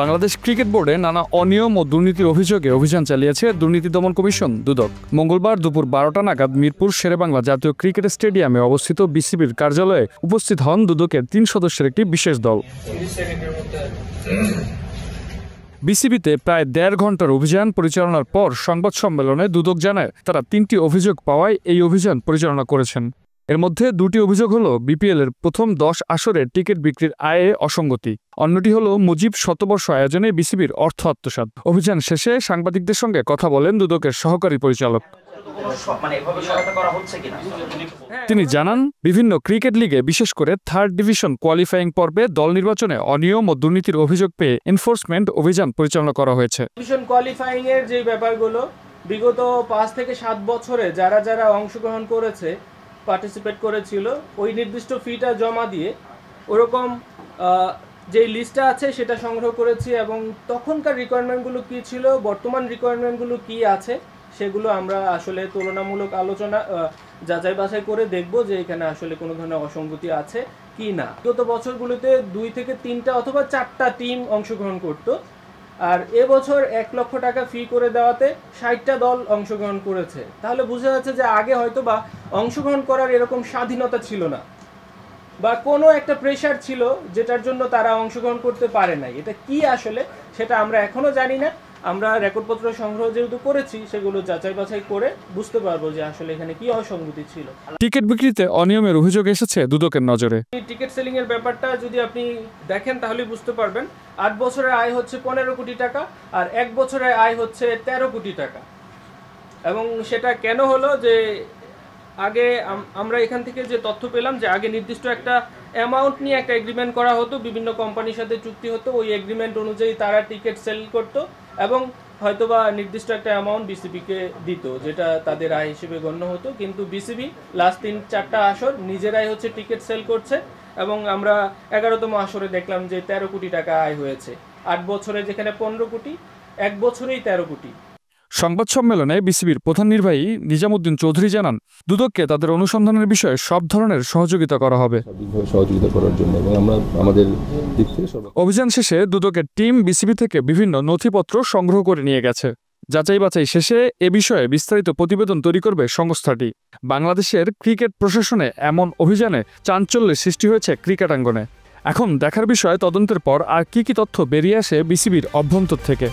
Bangladesh cricket বোর্ডে নানা অনিয়ম ও দুর্নীতির অভিযোগে অভিযান চালিয়েছে দুর্নীতি দমন কমিশন দুদক। মঙ্গলবার দুপুর 12টা নাগাদ মিরপুর শেরেবাংলা জাতীয় ক্রিকেট স্টেডিয়ামে অবস্থিত বিসিবির কার্যালয়ে উপস্থিত হন দুদকের 3 সদস্যের একটি বিশেষ দল। বিসিবিতে প্রায় 1.5 ঘন্টার অভিযান পরিচালনার পর সংবাদ সম্মেলনে দুদক জানায় তারা 3টি অভিযোগ পাওয়ায় এই অভিযান পরিচালনা করেছেন। এর মধ্যে 2টি অভিযোগ হলো বিপিএল এর প্রথম 10 আসরে টিকিট বিক্রির আয়ে অসঙ্গতি, অন্যটি হলো মুজিব শতবর্ষ আয়োজনে বিসিবির অর্থ আত্মসাৎ। অভিযান শেষে সাংবাদিকদের সঙ্গে কথা বলেন দুদকের সহকারী পরিচালক। তিনি জানান, বিভিন্ন ক্রিকেট লিগে বিশেষ করে 3rd ডিভিশন কোয়ালিফাইং পর্বে দল নির্বাচনে অনিয়ম ও দুর্নীতির অভিযোগ পেয়ে এনফোর্সমেন্ট অভিযান পরিচালনা করা হয়েছে। ডিভিশন কোয়ালিফাইং এর যে ব্যাপারগুলো বিগত 5 থেকে 7 বছরে যারা যারা অংশগ্রহণ করেছে, পার্টিসিপেট করেছিল, ওই নির্দিষ্ট ফিটা জমা দিয়ে ওরকম যে লিস্টটা আছে সেটা সংগ্রহ করেছি এবং তখনকার রিকোয়ারমেন্টগুলো কী ছিল, বর্তমান রিকোয়ারমেন্টগুলো কী আছে সেগুলো আমরা আসলে তুলনামূলক আলোচনা যাচাই বাছাই করে দেখব যে এখানে আসলে কোনো ধরনের অসঙ্গতি আছে কি না। গত বছরগুলোতে 2 থেকে 3টা অথবা 4টা টিম অংশগ্রহণ করতো, আর এবছর 1 লক্ষ টাকা ফি করে দেওয়াতে 60টা দল অংশগ্রহণ করেছে। তাহলে বোঝা যাচ্ছে যে আগে হয়তো বা অংশগ্রহণ করার এরকম স্বাধীনতা ছিল না, বা কোনো একটা প্রেশার ছিল যেটার জন্য তারা অংশগ্রহণ করতে পারে নাই। এটা কি আসলে সেটা আমরা এখনো জানি না। আমরা রেকর্ডপত্র সংগ্রহ যেহেতু করেছি সেগুলো যাচাই বাছাই করে বুঝতে পারবো যে আসলে এখানে কি অসঙ্গতি ছিল। টিকিট বিক্রিতে অনিয়মের অভিযোগ এসেছে দুদকের নজরে। টিকিট সেলিং এর ব্যাপারটা যদি আপনি দেখেন তাহলে বুঝতে পারবেন 8 বছরের আয় হচ্ছে 15 কোটি টাকা আর 1 বছরের আয় হচ্ছে 13 কোটি টাকা। এবং সেটা কেন হলো যে আগে আমরা এখান থেকে যে তথ্য পেলাম যে আগে নির্দিষ্ট একটা অ্যামাউন্ট নিয়ে একটা এগ্রিমেন্ট করা হতো, বিভিন্ন কোম্পানির সাথে চুক্তি হতো, ওই এগ্রিমেন্ট অনুযায়ী তারা টিকিট সেল করতো এবং হয়তোবা নির্দিষ্ট একটা অ্যামাউন্ট বিসিবিকে দিত যেটা তাদের আয় হিসেবে গণ্য হতো। কিন্তু বিসিবি লাস্ট 3-4টা আসর নিজেরাই হচ্ছে টিকিট সেল করছে এবং আমরা 11তম আসরে দেখলাম যে 13 কোটি টাকা আয় হয়েছে। 8 বছরে যেখানে 15 কোটি, 1 বছরেই 13 কোটি। সংবাদ সম্মেলনে বিসিবির প্রধান নির্বাহী নিজামুদ্দিন চৌধুরী জানান, দুদককে তাদের অনুসন্ধানের বিষয়ে সব ধরনের সহযোগিতা করা হবে। অভিযান শেষে দুদকের টিম বিসিবি থেকে বিভিন্ন নথিপত্র সংগ্রহ করে নিয়ে গেছে। যাচাই বাছাই শেষে এ বিষয়ে বিস্তারিত প্রতিবেদন তৈরি করবে সংস্থাটি। বাংলাদেশের ক্রিকেট প্রশাসনে এমন অভিযানে চাঞ্চল্যের সৃষ্টি হয়েছে ক্রিকেট আঙ্গনে। এখন দেখার বিষয় তদন্তের পর আর কি তথ্য বেরিয়ে আসে বিসিবির অভ্যন্তর থেকে।